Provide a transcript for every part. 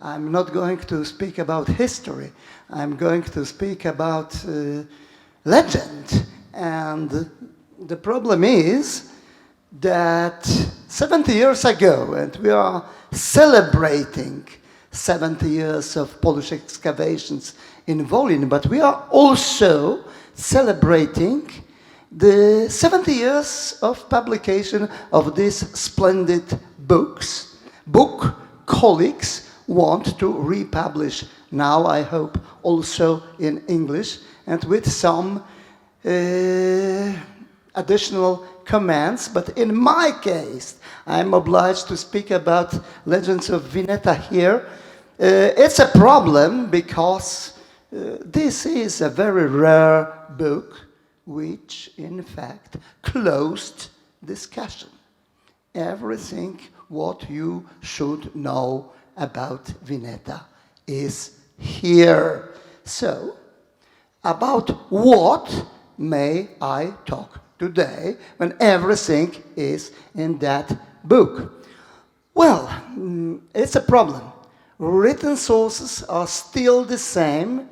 I'm not going to speak about history. I'm going to speak about legend. And the problem is that 70 years ago, and we are celebrating 70 years of Polish excavations in Wolin, but we are also celebrating the 70 years of publication of this splendid book. Colleagues want to republish now, I hope, also in English, and with some additional comments. But in my case, I'm obliged to speak about Legends of Winety here. It's a problem because this is a very rare book which, in fact, closed discussion. Everything what you should know about Winety is here. So, about what may I talk today when everything is in that book? Well, it's a problem. Written sources are still the same,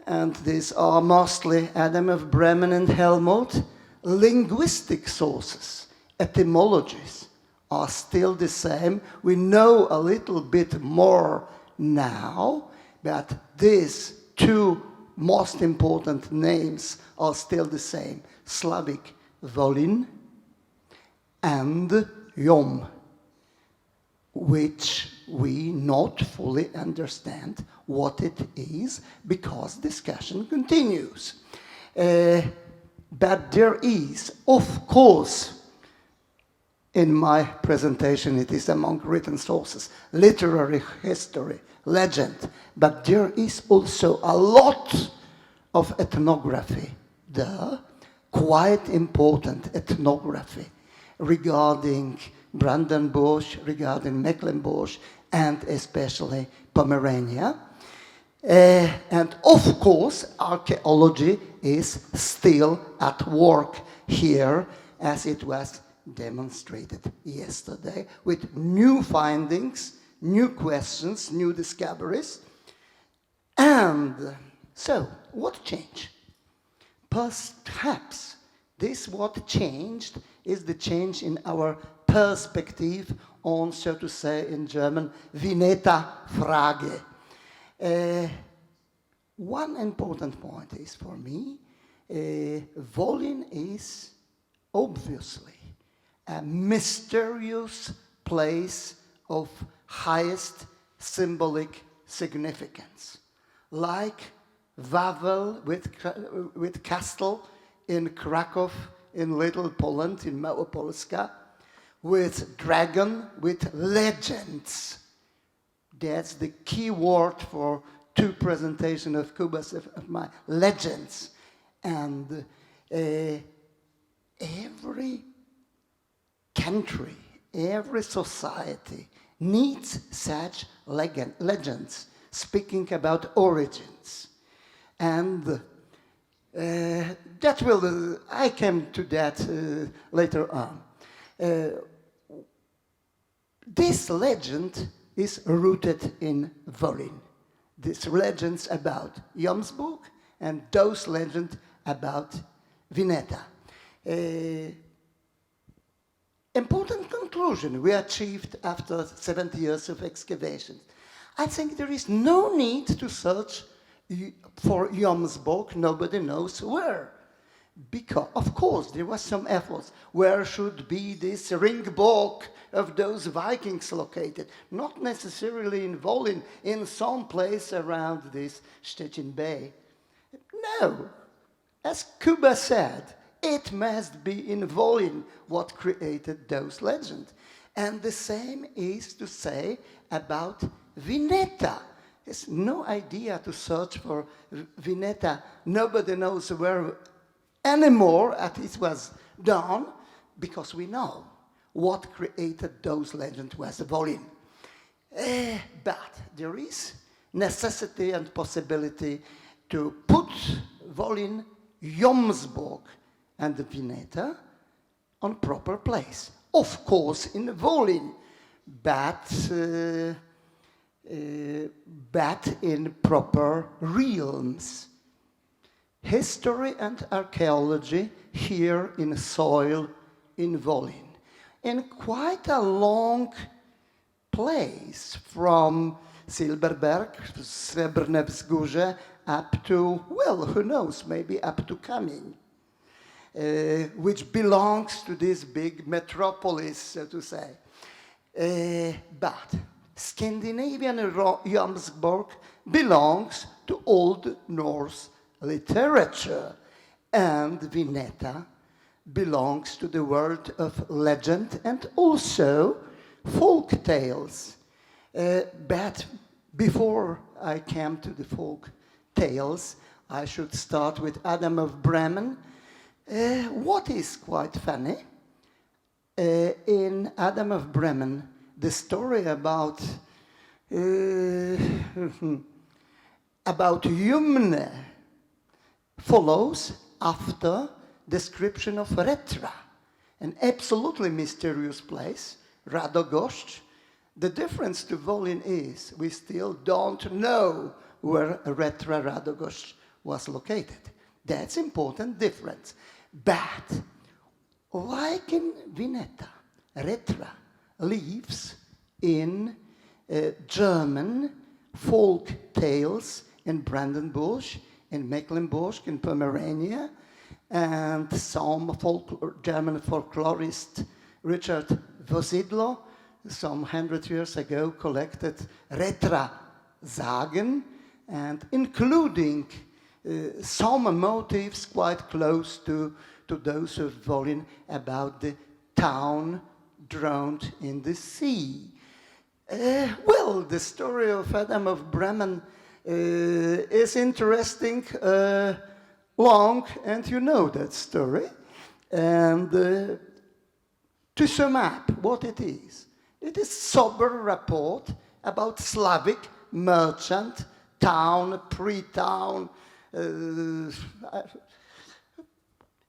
and these are mostly Adam of Bremen and Helmut. Linguistic sources, etymologies, are still the same. We know a little bit more now, but these two most important names are still the same: Slavic Wolin and Yom, which we not fully understand what it is because discussion continues. But there is, of course, in my presentation, it is among written sources, literary history, legend, but there is also a lot of ethnography there, quite important ethnography regarding Brandenburg, regarding Mecklenburg, and especially Pomerania. And of course, archaeology is still at work here, as it was demonstrated yesterday, with new findings, new questions, new discoveries. And so, what changed? Perhaps this what changed is the change in our perspective on, so to say in German, Winety-Frage. One important point is for me, Wolin is obviously a mysterious place of highest symbolic significance, like Wawel with castle in Kraków, in Little Poland, in Małopolska, with dragon, with legends. That's the key word for two presentations of Kuba's of my legends. And every country, every society needs such legends speaking about origins. And that will, I came to that later on. This legend is rooted in Wolin. These legends about Jomsburg and those legends about Winety. Important conclusion we achieved after 70 years of excavation. I think there is no need to search for Jomsburg, nobody knows where. Because, of course, there was some efforts. Where should be this ringborg of those Vikings located? Not necessarily in Wolin, in some place around this Szczecin Bay. No, as Kuba said, it must be in Wolin what created those legends. And the same is to say about Winety. There's no idea to search for Winety. Nobody knows where anymore as it was done, because we know what created those legends was Wolin. But there is necessity and possibility to put Wolin, Jomsburg, and Winety on proper place. Of course, in Wolin, but but in proper realms. History and archaeology here in soil in Wolin. In quite a long place from Silberberg, Srebrne Wzgórze, up to, well, who knows, maybe up to Kamień, which belongs to this big metropolis, so to say. But Scandinavian Jomsborg belongs to Old Norse literature, and Winety belongs to the world of legend and also folk tales. But before I came to the folk tales, I should start with Adam of Bremen. What is quite funny, in Adam of Bremen, the story about Jumne follows after description of Retra, an absolutely mysterious place, Radogoszcz. The difference to Wolin is we still don't know where Retra Radogoszcz was located. That's important difference. But like in Winety, Retra lives in German folk tales in Brandenburg, in Mecklenburg, in Pomerania, and some German folklorist Richard Vosidlo, some 100 years ago, collected Retra Sagen, and including some motifs quite close to those of Wolin about the town drowned in the sea. Well, the story of Adam of Bremen is interesting, long, and you know that story. And to sum up what it is sober report about Slavic merchant, town, pre-town.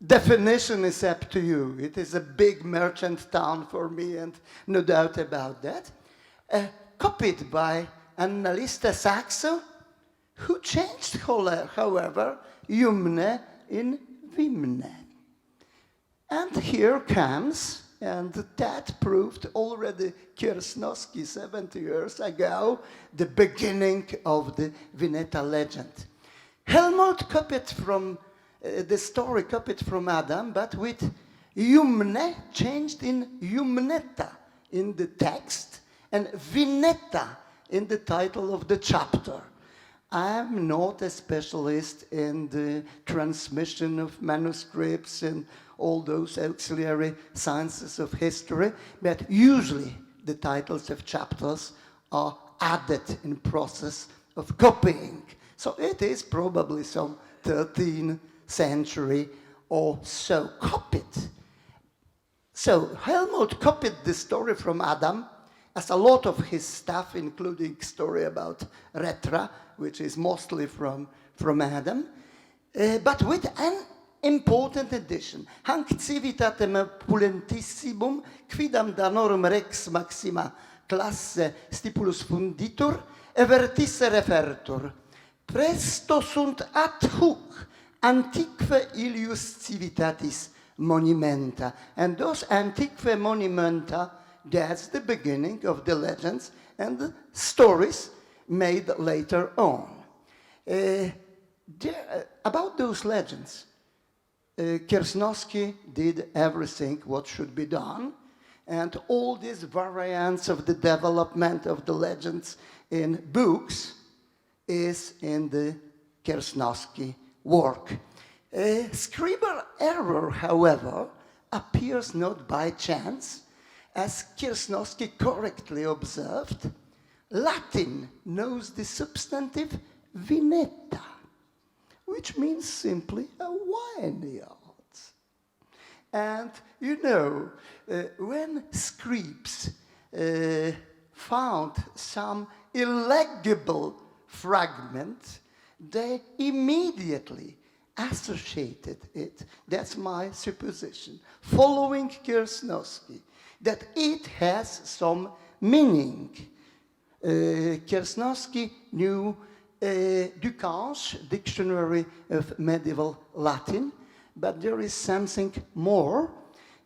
Definition is up to you. It is a big merchant town for me, and no doubt about that. Copied by Annalista Saxo, who changed, however, Jumne in Vimne. And here comes, and that proved already Kiersnowski 70 years ago, the beginning of the Winety legend. Helmut copied from the story copied from Adam, but with Jumne changed in Jumneta in the text, and Winety in the title of the chapter. I'm not a specialist in the transmission of manuscripts and all those auxiliary sciences of history, but usually the titles of chapters are added in process of copying. So it is probably some 13th century or so copied. So Helmut copied the story from Adam, as a lot of his stuff, including story about Retra, which is mostly from Adam, but with an important addition. Hanc civitatem pulentissimum, quidam danorum rex maxima classe stipulus funditur, evertisse refertur. Presto sunt ad hoc antique illius civitatis monumenta. And those antique monumenta, that's the beginning of the legends and the stories made later on. About those legends, Kiersnowski did everything what should be done, and all these variants of the development of the legends in books is in the Kiersnowski work. Scribal error, however, appears not by chance. As Kiersnowski correctly observed, Latin knows the substantive vineta, which means simply a vineyard. And you know, when scribes found some illegible fragment, they immediately associated it, that's my supposition, following Kiersnowski, that it has some meaning. Kiersnowski knew Ducange, Dictionary of Medieval Latin, but there is something more.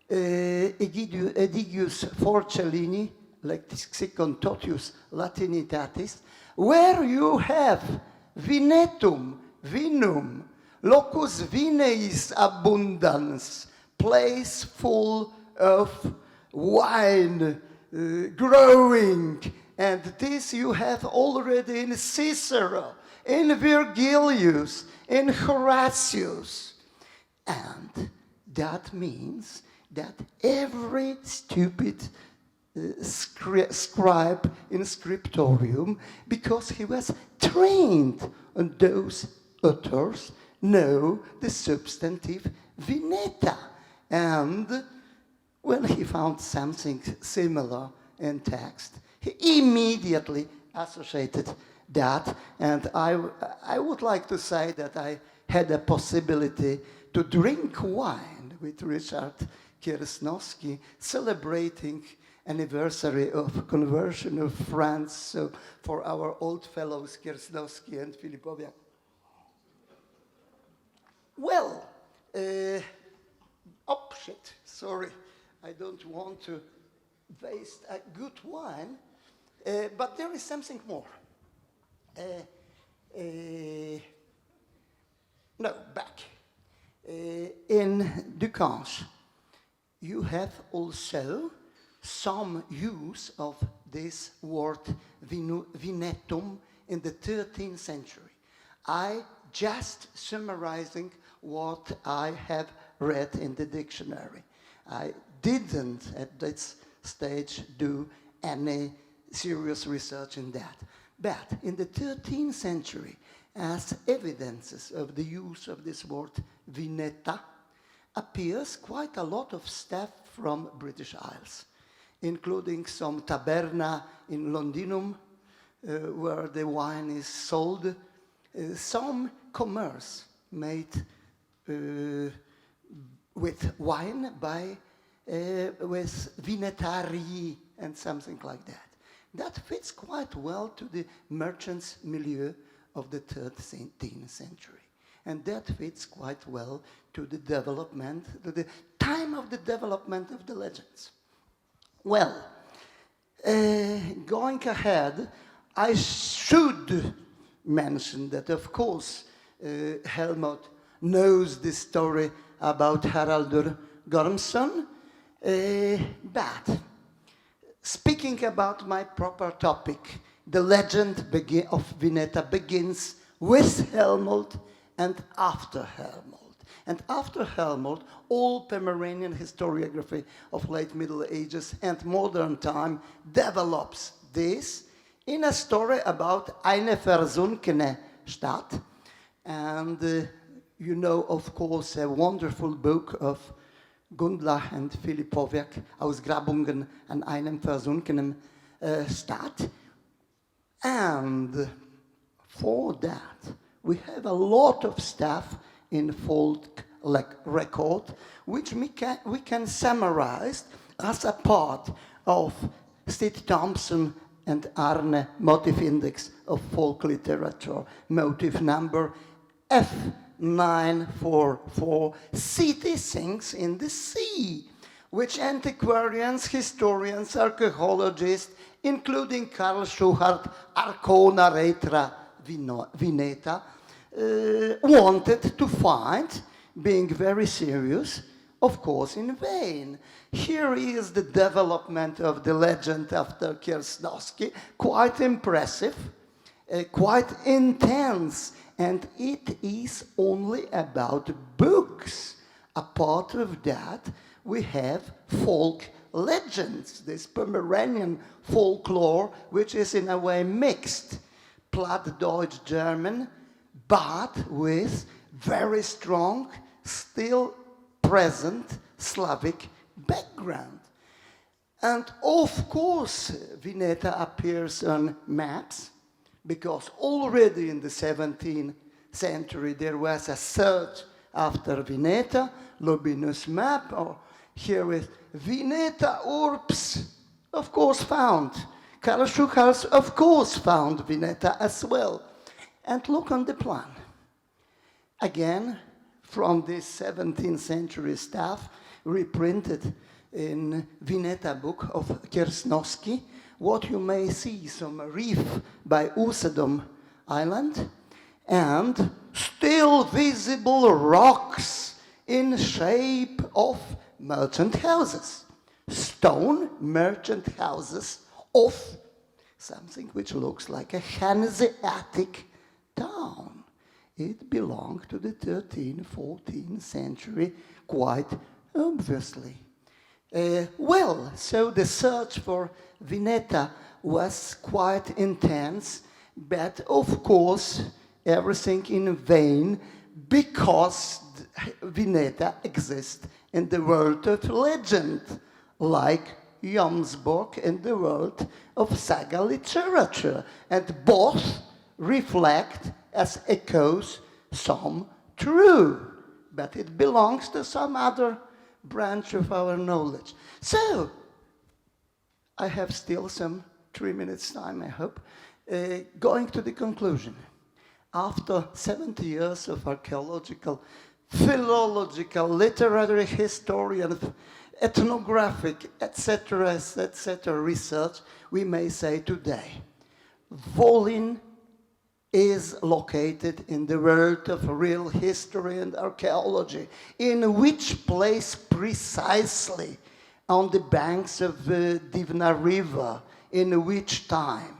Egidius Forcellini, Lexicon Totius Latinitatis, where you have vinetum, vinum, locus vineis abundance, place full of wine growing, and this you have already in Cicero, in Virgilius, in Horatius. And that means that every stupid scribe in scriptorium, because he was trained on those authors, know the substantive vineta. And when he found something similar in text, he immediately associated that. And I would like to say that I had a possibility to drink wine with Richard Kiersnowski, celebrating anniversary of conversion of France, so for our old fellows Kiersnowski and Filipowiak. Well, shit, sorry, I don't want to waste a good wine, but there is something more. No, back. In Ducange, you have also some use of this word vinetum in the 13th century. I just summarizing what I have read in the dictionary. I didn't at this stage do any serious research in that. But in the 13th century, as evidences of the use of this word vineta, appears quite a lot of stuff from British Isles, including some taberna in Londinum, where the wine is sold, some commerce made with wine by with vinetarii and something like that. That fits quite well to the merchants' milieu of the 13th century. And that fits quite well to the development, to the time of the development of the legends. Well, going ahead, I should mention that, of course, Helmut knows the story about Haraldur Gormsson, but speaking about my proper topic, the legend of Vineta begins with Helmut and after Helmut. And after Helmut, all Pomeranian historiography of late Middle Ages and modern time develops this in a story about eine versunkene Stadt. And you know, of course, a wonderful book of Gundla and Filipowiak, Ausgrabungen an einem versunkenen Stadt. And for that, we have a lot of stuff in folk record, which we can summarize as a part of Steve Thompson and Arne Motive Index of Folk Literature, motive number F944, City Sinks in the Sea, which antiquarians, historians, archaeologists, including Karl Schuchart, Arcona Retra Vineta, wanted to find, being very serious, of course in vain. Here is the development of the legend after Kiersnowski, quite impressive, quite intense, and it is only about books. Apart of that, we have folk legends, this Pomeranian folklore, which is in a way mixed, Plattdeutsch German, but with very strong, still present Slavic background. And of course, Vineta appears on maps, because already in the 17th century there was a search after Vineta, Lobinus map, or here with Vineta Urbs, of course found. Karl Schuchals, of course, found Wineta as well. And look on the plan. Again, from this 17th century stuff, reprinted in Wineta book of Kiersnowski, what you may see, some reef by Usedom Island, and still visible rocks in shape of merchant houses. Stone merchant houses of something which looks like a Hanseatic town. It belonged to the 13th, 14th century, quite obviously. Well, so the search for Wineta was quite intense, but of course, everything in vain, because Wineta exists in the world of legend, like Jomsborg in the world of saga literature, and both reflect as echoes some true, but it belongs to some other branch of our knowledge. So, I have still some 3 minutes time, I hope. Going to the conclusion. After 70 years of archaeological, philological, literary historian, ethnographic, etc., research, we may say today, Wolin is located in the world of real history and archaeology. In which place precisely? On the banks of the Divna River. In which time?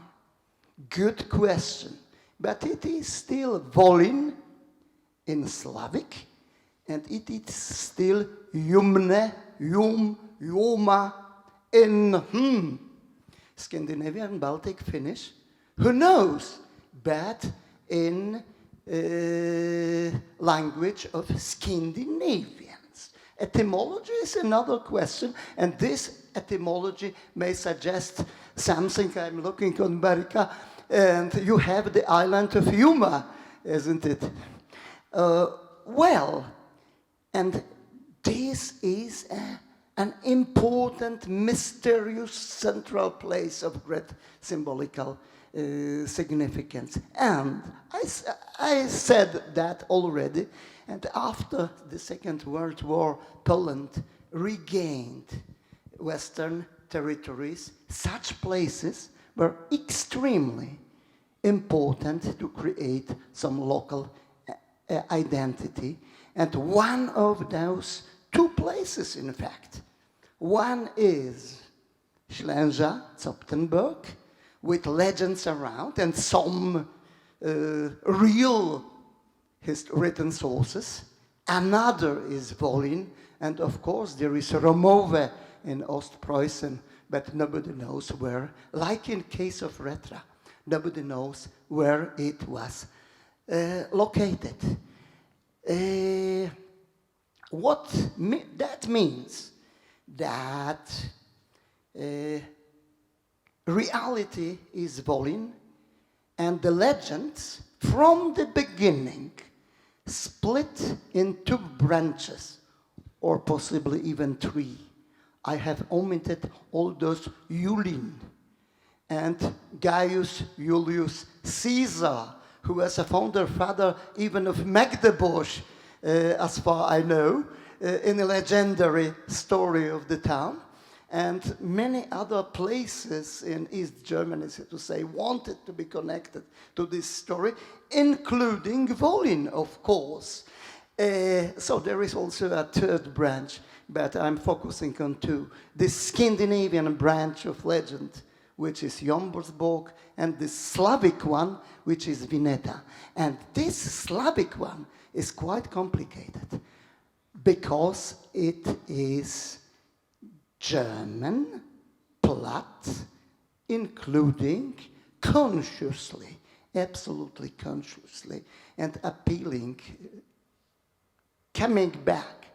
Good question. But it is still Wolin in Slavic, and it is still Jumne, Juma in Scandinavian, Baltic, Finnish. Who knows? But in language of Scandinavians. Etymology is another question, and this etymology may suggest something. I'm looking on Barika, and you have the island of Yuma, isn't it? Well, and this is an important, mysterious, central place of great symbolical significance. And I said that already, and after the Second World War, Poland regained Western territories. Such places were extremely important to create some local identity. And one of those two places, in fact, one is Ślęża, Zoptenberg, with legends around and some real written sources. Another is Wolin, and of course there is Romove in Ostpreußen, but nobody knows where. Like in case of Retra, nobody knows where it was located. What that means? That reality is Wolin, and the legends from the beginning split in two branches, or possibly even three. I have omitted all those Julin and Gaius Julius Caesar, who was a founder father even of Magdeburg, as far I know, in a legendary story of the town. And many other places in East Germany, so to say, wanted to be connected to this story, including Wolin, of course. So there is also a third branch, but I'm focusing on two. The Scandinavian branch of legend, which is Jomsborg, and the Slavic one, which is Wineta. And this Slavic one is quite complicated because it is German, Platt, including consciously, absolutely consciously, and appealing, coming back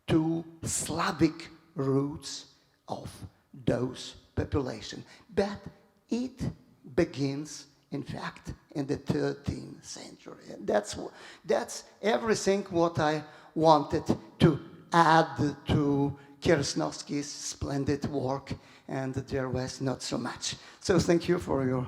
to Slavic roots of those populations. But it begins, in fact, in the 13th century. And that's everything what I wanted to add to Kiersnowski's splendid work and the West not so much. So thank you for your